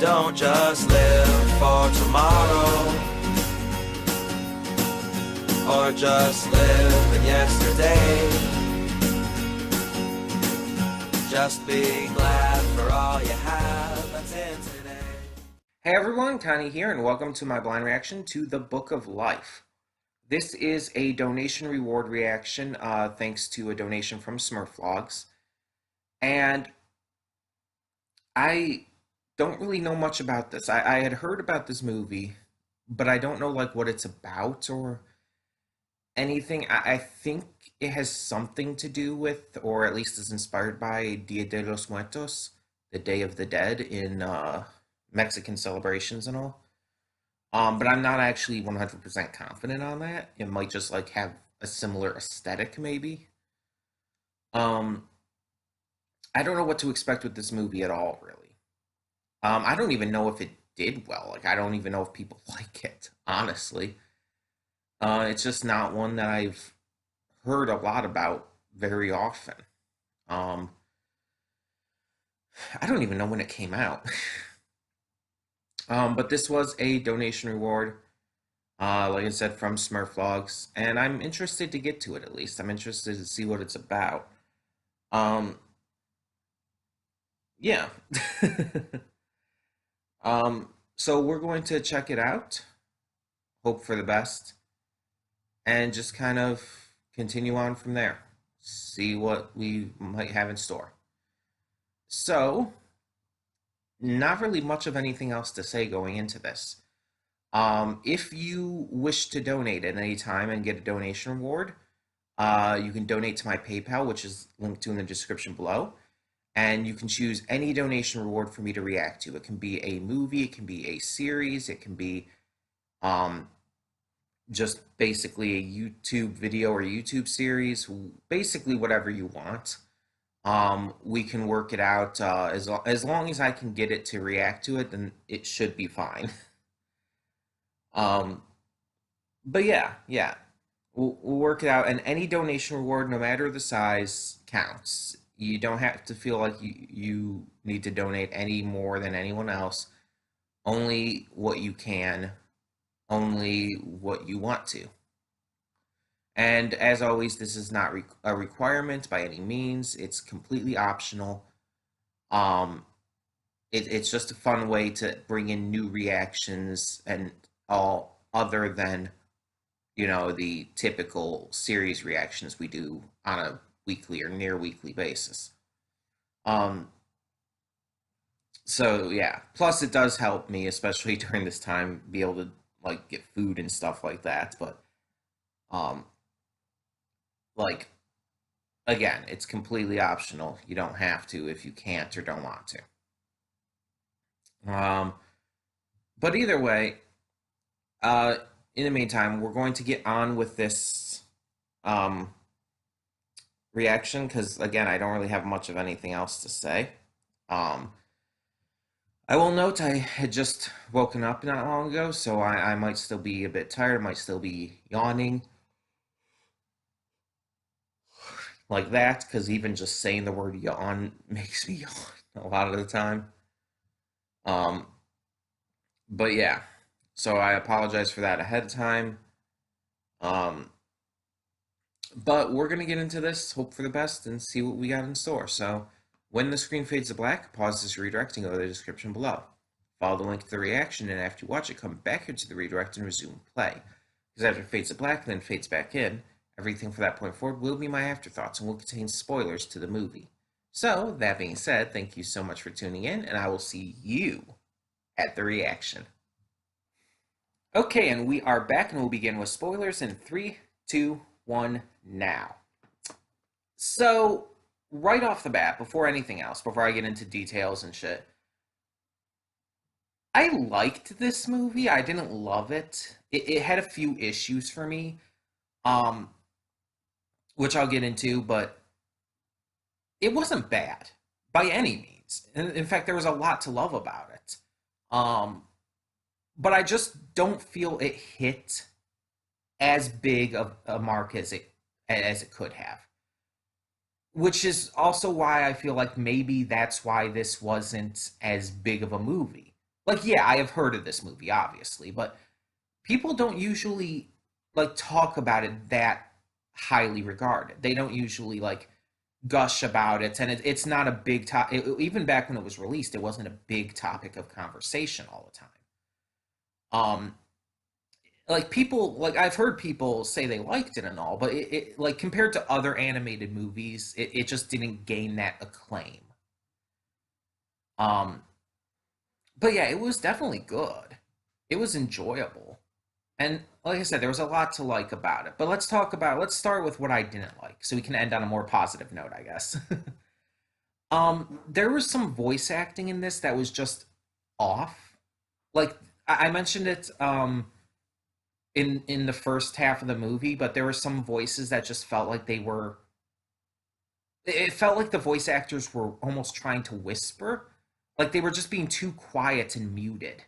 Don't just live for tomorrow, or just live in yesterday. Just be glad for all you have that's in today. Hey everyone, Connie here, and welcome to my blind reaction to the Book of Life. This is a donation reward reaction, thanks to a donation from Smurflogs. And I don't really know much about this. I had heard about this movie, but I don't know like what it's about or anything. I think it has something to do with, or at least is inspired by Dia de los Muertos, the Day of the Dead in Mexican celebrations and all. But I'm not actually 100% confident on that. It might just like have a similar aesthetic, maybe. Um, I don't know what to expect with this movie at all, really. I don't even know if it did well. Like, I don't even know if people like it, honestly. It's just not one that I've heard a lot about very often. Um, I don't even know when it came out. But this was a donation reward, like I said, from Smurflogs, and I'm interested to get to it at least. I'm interested to see what it's about. Um, yeah. So we're going to check it out, hope for the best, and just kind of continue on from there. See what we might have in store. So, not really much of anything else to say going into this. If you wish to donate at any time and get a donation reward, you can donate to my PayPal, which is linked to in the description below. And you can choose any donation reward for me to react to. It can be a movie, it can be a series, it can be um, just basically a YouTube video or YouTube series, basically whatever you want. We can work it out as long as I can get it to react to it, then it should be fine. Um, but yeah, we'll work it out. And any donation reward, no matter the size, counts. You don't have to feel like you need to donate any more than anyone else. Only what you can, only what you want to. And as always, this is not a requirement by any means. It's completely optional. Um, it's just a fun way to bring in new reactions and all other than the typical series reactions we do on a weekly or near weekly basis. Um, so yeah, plus it does help me, especially during this time, be able to like get food and stuff like that. But um, like again, it's completely optional. You don't have to if you can't or don't want to. But either way, uh, in the meantime, we're going to get on with this um, reaction because again, I don't really have much of anything else to say. Um, I will note I had just woken up not long ago, so I might still be a bit tired, might still be yawning like that, because even just saying the word yawn makes me yawn a lot of the time. Um, but yeah, so I apologize for that ahead of time. Um, but we're going to get into this, hope for the best, and see what we got in store. So when the screen fades to black, pause this redirect and go to the description below. Follow the link to the reaction, and after you watch it, come back here to the redirect and resume play. Because after it fades to black and then fades back in, everything from that point forward will be my afterthoughts and will contain spoilers to the movie. So, that being said, thank you so much for tuning in, and I will see you at the reaction. Okay, and we are back, and we'll begin with spoilers in 3, 2, 1, now. So, right off the bat, before anything else, before I get into details and shit, I liked this movie. I didn't love it. It had a few issues for me, um, which I'll get into, but it wasn't bad by any means. In fact, there was a lot to love about it. Um, but I just don't feel it hit as big of a mark as it could have. Which is also why I feel like maybe that's why this wasn't as big of a movie. like, yeah, I have heard of this movie, obviously, but people don't usually like talk about it that highly regarded. They don't usually like gush about it, and it's not a big topic. Even back when it was released, it wasn't a big topic of conversation all the time. Um, like people, like I've heard people say they liked it and all, but it like compared to other animated movies, it just didn't gain that acclaim. Um, but yeah, it was definitely good. It was enjoyable. And like I said, there was a lot to like about it. But let's start with what I didn't like so we can end on a more positive note, I guess. There was some voice acting in this that was just off. Like I mentioned it in the first half of the movie, but there were some voices that just felt like they were it felt like the voice actors were almost trying to whisper, like they were just being too quiet and muted.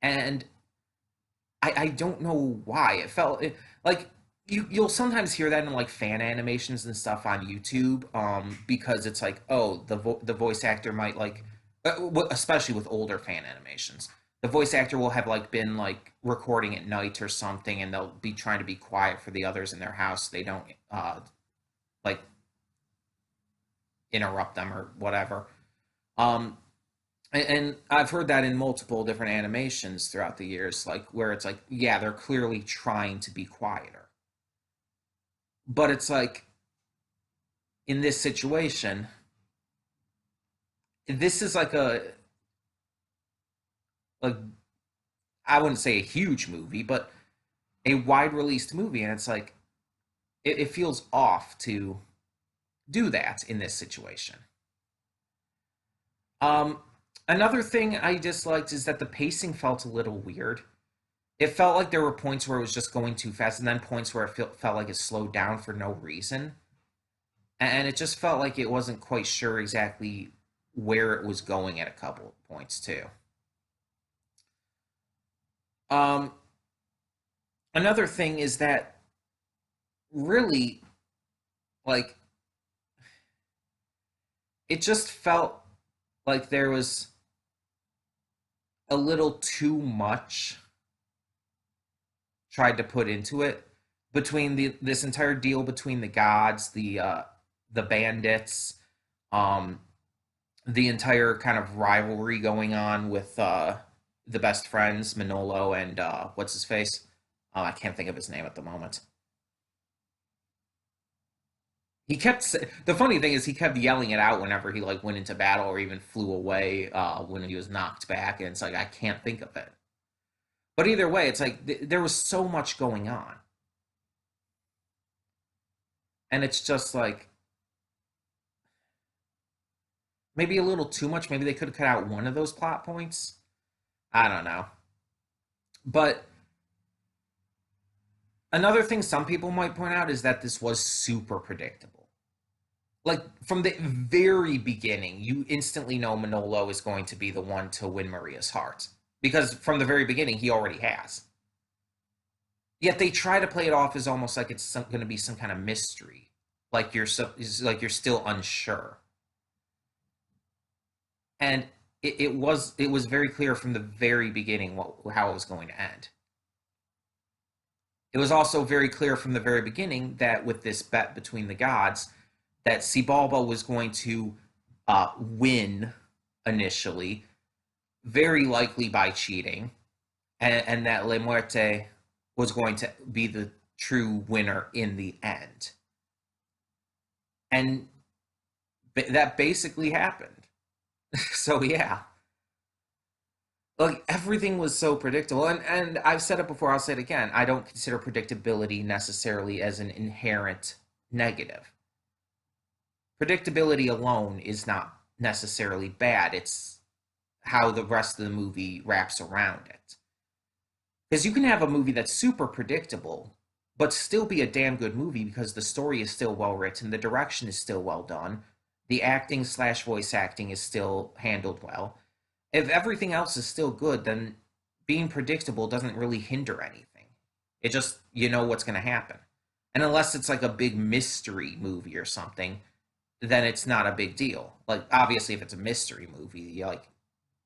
And I don't know why it felt like you'll sometimes hear that in like fan animations and stuff on YouTube, because it's like, oh, the voice actor might like, especially with older fan animations, the voice actor will have like been like recording at night or something, and they'll be trying to be quiet for the others in their house. They don't like interrupt them or whatever. Um, and I've heard that in multiple different animations throughout the years, like where it's like, yeah, they're clearly trying to be quieter, but it's like in this situation, this is like I wouldn't say a huge movie, but a wide released movie, and it's like it feels off to do that in this situation. Um, Another thing I disliked is that the pacing felt a little weird. It felt like there were points where it was just going too fast, and then points where it felt like it slowed down for no reason. And it just felt like it wasn't quite sure exactly where it was going at a couple of points too. Um, Another thing is that really, like, it just felt like there was a little too much tried to put into it between the this entire deal between the gods, the bandits, um, the entire kind of rivalry going on with the best friends Manolo and what's his face? I can't think of his name at the moment. The funny thing is he kept yelling it out whenever he like went into battle or even flew away when he was knocked back, and it's like I can't think of it. But either way, it's like there was so much going on, and it's just like maybe a little too much. Maybe they could have cut out one of those plot points. I don't know. But another thing some people might point out is that this was super predictable. Like from the very beginning, you instantly know Manolo is going to be the one to win Maria's heart because from the very beginning he already has. Yet they try to play it off as almost like it's going to be some kind of mystery, like you're still unsure. And it was very clear from the very beginning how it was going to end. It was also very clear from the very beginning that with this bet between the gods, that Sibalba was going to win initially, very likely by cheating, and that Le Muerte was going to be the true winner in the end. And that basically happened. So yeah, like everything was so predictable, and I've said it before, I'll say it again. I don't consider predictability necessarily as an inherent negative. Predictability alone is not necessarily bad. It's how the rest of the movie wraps around it. Because you can have a movie that's super predictable, but still be a damn good movie because the story is still well written, the direction is still well done, the acting slash voice acting is still handled well. If everything else is still good, then being predictable doesn't really hinder anything. It just, you know what's going to happen. And unless it's like a big mystery movie or something, then it's not a big deal. Like, obviously, if it's a mystery movie, like,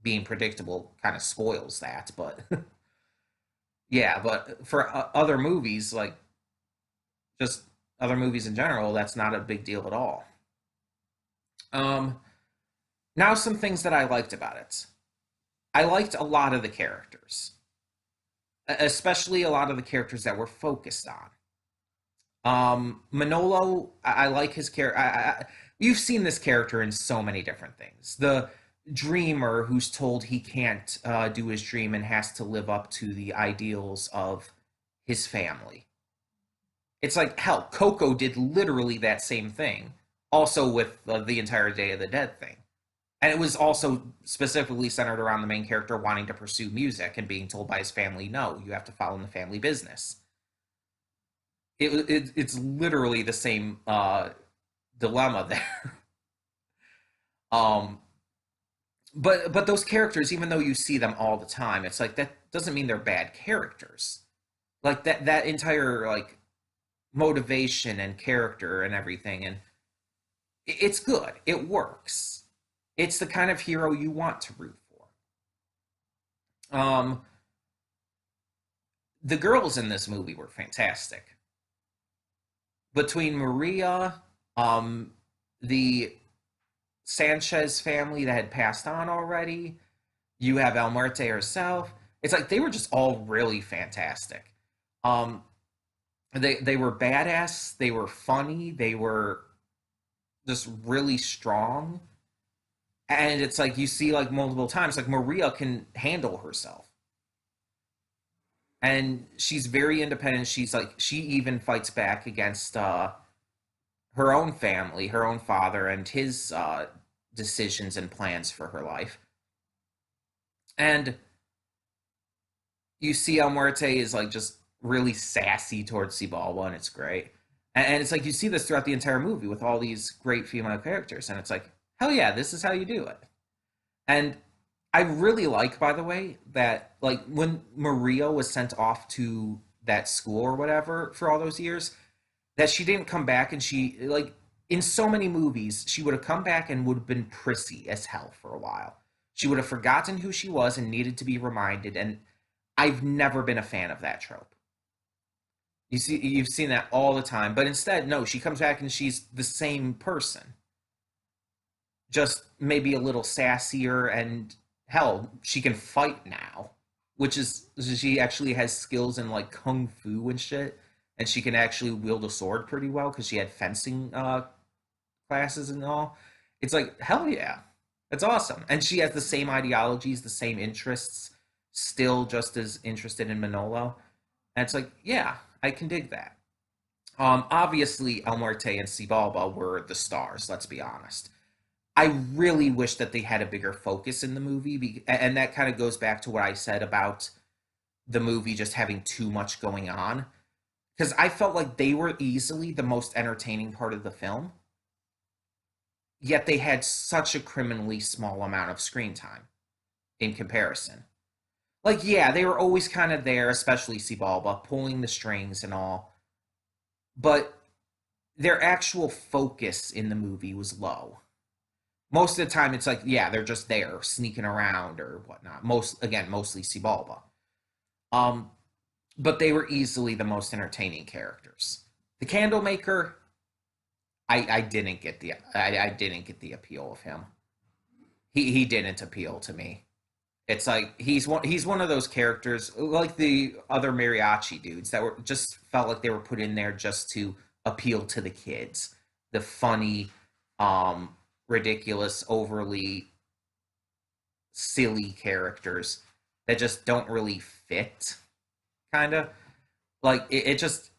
being predictable kind of spoils that. But yeah, but for other movies, like just other movies in general, that's not a big deal at all. Um, Now, some things that I liked about it. I liked a lot of the characters, especially a lot of the characters that were focused on. Manolo, I like his character. You've seen this character in so many different things. The dreamer who's told he can't do his dream and has to live up to the ideals of his family. It's like, hell, Coco did literally that same thing, also with the entire Day of the Dead thing. And it was also specifically centered around the main character wanting to pursue music and being told by his family, no, you have to follow in the family business. It's literally the same dilemma there. um, but those characters, even though you see them all the time, it's like that doesn't mean they're bad characters. Like that entire like motivation and character and everything, and it's good. It works. It's the kind of hero you want to root for. The girls in this movie were fantastic. Between Maria, the Sanchez family that had passed on already, you have El Muerte herself. It's like they were just all really fantastic. Um, they were badass. They were funny. They were just really strong. And it's like you see like multiple times, like Maria can handle herself, and she's very independent. She's like she even fights back against her own family, her own father, and his decisions and plans for her life. And you see El Muerte is like just really sassy towards Cibalba, and it's great. And it's like you see this throughout the entire movie with all these great female characters, and it's like, hell yeah, this is how you do it. And I really like, by the way, that like when Maria was sent off to that school or whatever for all those years, that she didn't come back and she like in so many movies, she would have come back and would have been prissy as hell for a while. She would have forgotten who she was and needed to be reminded. And I've never been a fan of that trope. You've seen that all the time, but instead, no, she comes back and she's the same person, just maybe a little sassier, and hell, she can fight now, which is she actually has skills in like kung fu and shit, and she can actually wield a sword pretty well because she had fencing classes and all. It's like hell yeah, that's awesome, and she has the same ideologies, the same interests, still just as interested in Manolo, and it's like yeah, I can dig that. Obviously, El Muerte and Cibalba were the stars. Let's be honest. I really wish that they had a bigger focus in the movie, and that kind of goes back to what I said about the movie just having too much going on. Because I felt like they were easily the most entertaining part of the film, yet they had such a criminally small amount of screen time in comparison. Like, yeah, they were always kind of there, especially Cibalba, pulling the strings and all, but their actual focus in the movie was low. Most of the time it's like yeah they're just there sneaking around or whatnot, mostly Cibalba. um but they were easily the most entertaining characters. The Candlemaker, I didn't get I didn't get the appeal of him. He didn't appeal to me. It's like he's one of those characters like the other mariachi dudes that were just felt like they were put in there just to appeal to the kids, the funny, ridiculous, overly silly characters that just don't really fit. Kind of like it just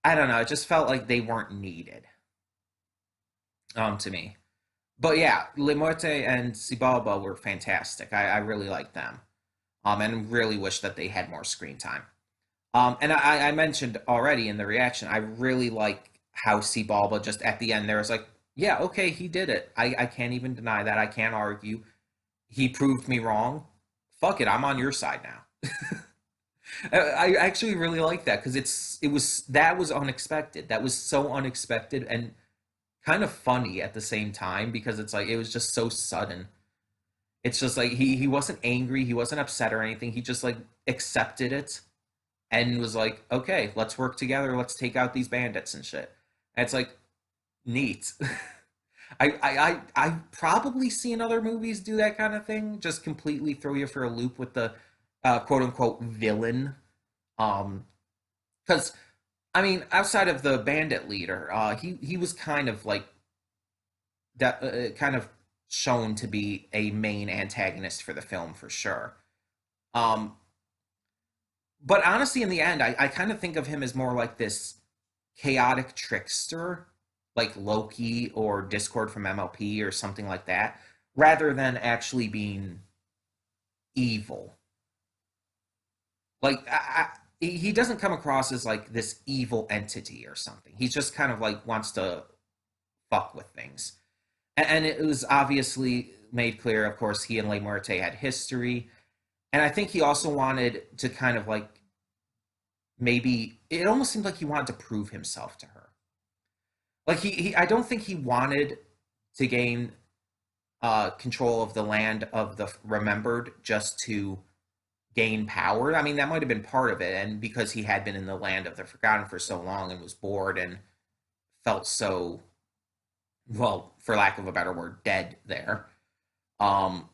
I don't know. It just felt like they weren't needed. To me. But yeah, Le Morte and Cibalba were fantastic. I really liked them. And really wish that they had more screen time. And I mentioned already in the reaction, I really like how Cibalba just at the end there was like, yeah, okay, he did it. I can't even deny that. I can't argue. He proved me wrong. Fuck it, I'm on your side now. I actually really like that because that was unexpected. That was so unexpected and kind of funny at the same time because it's like it was just so sudden. It's just like he wasn't angry, he wasn't upset or anything. He just like accepted it and was like, okay, let's work together, let's take out these bandits and shit. And it's like neat. I probably seen other movies do that kind of thing, just completely throw you for a loop with the quote unquote villain. Because I mean, outside of the bandit leader, he was kind of like that, kind of shown to be a main antagonist for the film for sure. Um, but honestly, in the end, I kind of think of him as more like this chaotic trickster, like Loki or Discord from MLP or something like that, rather than actually being evil. Like he doesn't come across as like this evil entity or something. He just kind of like wants to fuck with things. And it was obviously made clear, of course, he and Le Muerte had history. And I think he also wanted to kind of like maybe it almost seemed like he wanted to prove himself to her. Like I don't think he wanted to gain control of the land of the remembered just to gain power. I mean, that might have been part of it, and because he had been in the land of the forgotten for so long and was bored and felt so, well, for lack of a better word, dead there. Um,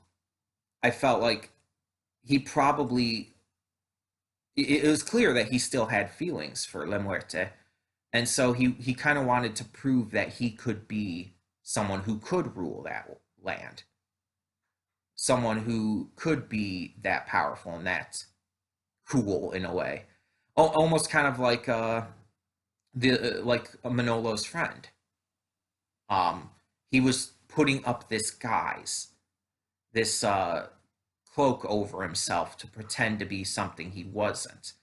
I felt like he probably it was clear that he still had feelings for La Muerte, and so he kind of wanted to prove that he could be someone who could rule that land, someone who could be that powerful and that cool in a way, almost kind of like the like Manolo's friend. He was putting up this guise, this cloak over himself to pretend to be something he wasn't.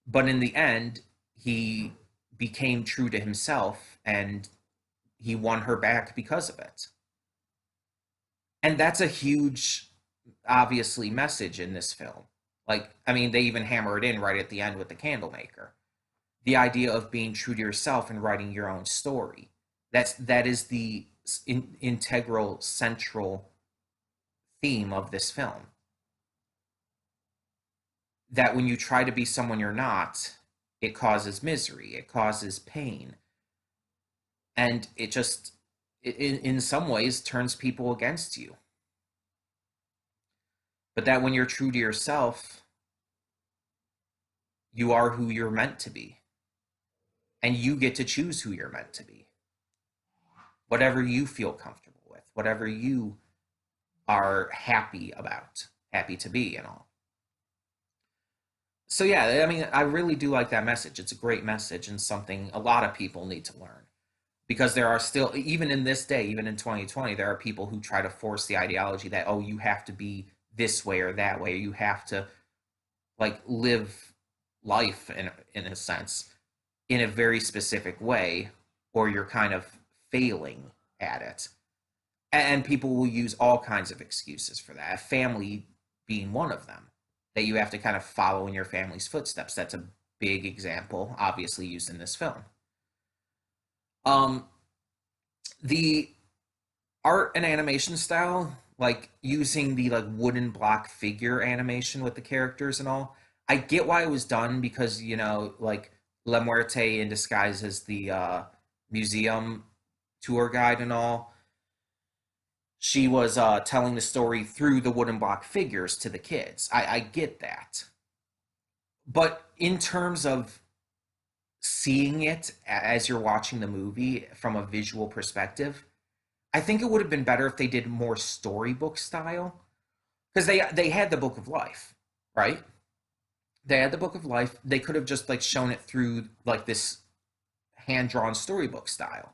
But in the end, he became true to himself and he won her back because of it. And that's a huge, obviously, message in this film. Like, I mean, they even hammer it in right at the end with the candlemaker. The idea of being true to yourself and writing your own story. That is the integral, central theme of this film. That when you try to be someone you're not, it causes misery, it causes pain, and it just, in some ways, turns people against you. But that when you're true to yourself, you are who you're meant to be, and you get to choose who you're meant to be. Whatever you feel comfortable with, whatever you are happy about, happy to be, and all. So yeah, I mean, I really do like that message. It's a great message and something a lot of people need to learn because there are still, even in this day, even in 2020, there are people who try to force the ideology that, oh, you have to be this way or that way, or you have to like live life in a sense in a very specific way, or you're kind of failing at it. And people will use all kinds of excuses for that, family being one of them, that you have to kind of follow in your family's footsteps. That's a big example, obviously used in this film. Um, the art and animation style, like using the like wooden block figure animation with the characters and all, I get why it was done because like La Muerte in disguise as the museum tour guide and all, she was telling the story through the wooden block figures to the kids. I get that. But in terms of seeing it as you're watching the movie from a visual perspective, I think it would have been better if they did more storybook style. Because they had the Book of Life, right? They had the Book of Life. They could have just like shown it through like this hand-drawn storybook style.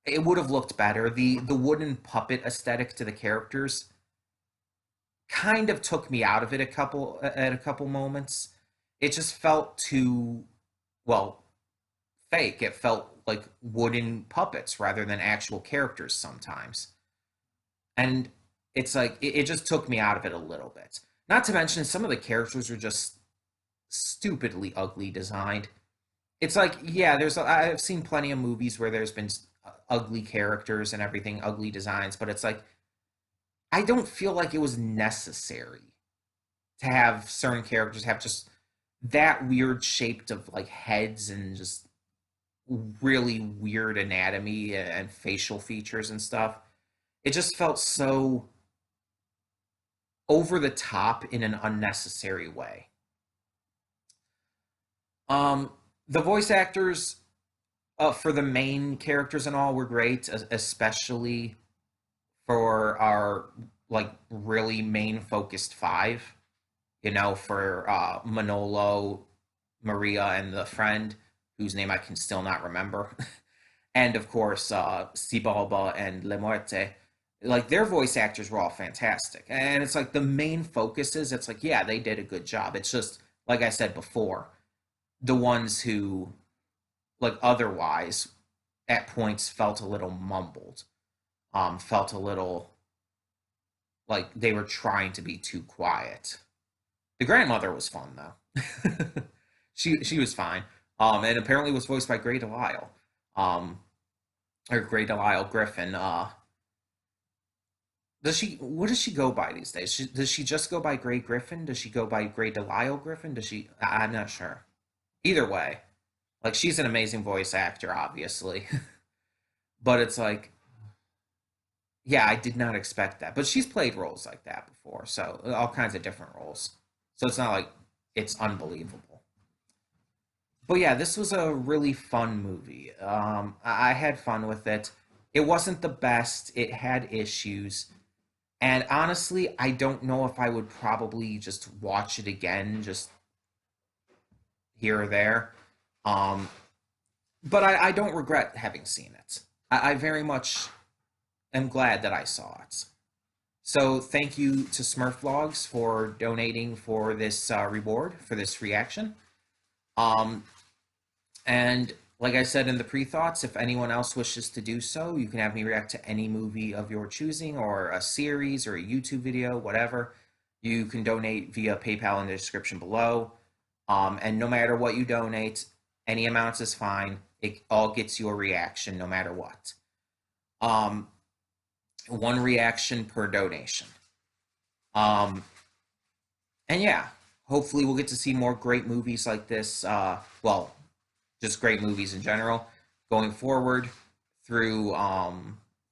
It would have looked better. The wooden puppet aesthetic to the characters kind of took me out of it at a couple moments. It just felt too, well, fake. It felt like wooden puppets rather than actual characters sometimes. And it's like it just took me out of it a little bit. Not to mention some of the characters are just stupidly ugly designed. It's like, yeah, I've seen plenty of movies where there's been ugly characters and everything, ugly designs, but it's like I don't feel like it was necessary to have certain characters have just that weird shaped of like heads and just really weird anatomy and facial features and stuff. It just felt so over the top in an unnecessary way. Um, the voice actors for the main characters and all were great, especially for our like really main focused five. You know, for Manolo, Maria, and the friend whose name I can still not remember, and of course Sibalba and Le Muerte. Like their voice actors were all fantastic, and it's like the main focus is it's like yeah they did a good job. It's just like I said before, the ones who like otherwise at points felt a little mumbled, felt a little like they were trying to be too quiet. The grandmother was fun though. She was fine. And apparently was voiced by Grey Delisle. Um, or Grey Delisle Griffin. Does she? What does she go by these days? Does she just go by Grey Griffin? Does she go by Grey Delisle Griffin? Does she? I'm not sure. Either way, like she's an amazing voice actor, obviously. But it's like, yeah, I did not expect that. But she's played roles like that before, so all kinds of different roles. So it's not like it's unbelievable. But yeah, this was a really fun movie. I had fun with it. It wasn't the best. It had issues. And honestly, I don't know if I would probably just watch it again, just here or there. Um, but I don't regret having seen it. I very much am glad that I saw it. So thank you to Smurf Vlogs for donating for this reward, for this reaction. Um, and like I said in the pre-thoughts, if anyone else wishes to do so, you can have me react to any movie of your choosing or a series or a YouTube video, whatever. You can donate via PayPal in the description below. And no matter what you donate, any amounts is fine. It all gets your reaction no matter what. One reaction per donation. Um, and yeah, hopefully we'll get to see more great movies like this. Well, just great movies in general going forward through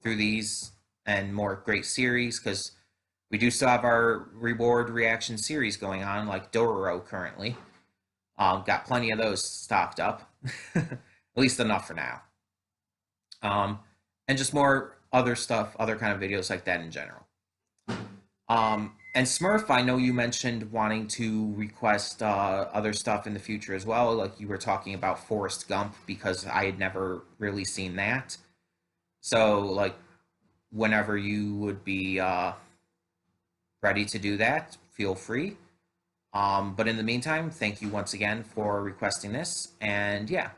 these and more great series because we do still have our reward reaction series going on like Dororo currently. Got plenty of those stocked up, at least enough for now. Um, and just more other stuff, other kind of videos like that in general. And Smurf, I know you mentioned wanting to request other stuff in the future as well. Like you were talking about Forrest Gump because I had never really seen that. So, like, whenever you would be ready to do that, feel free. But in the meantime, thank you once again for requesting this. And yeah,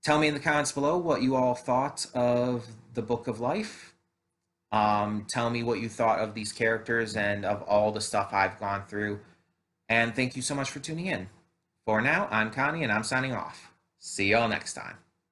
tell me in the comments below what you all thought of the Book of Life. Tell me what you thought of these characters and of all the stuff I've gone through. And thank you so much for tuning in. For now, I'm Connie and I'm signing off. See y'all next time.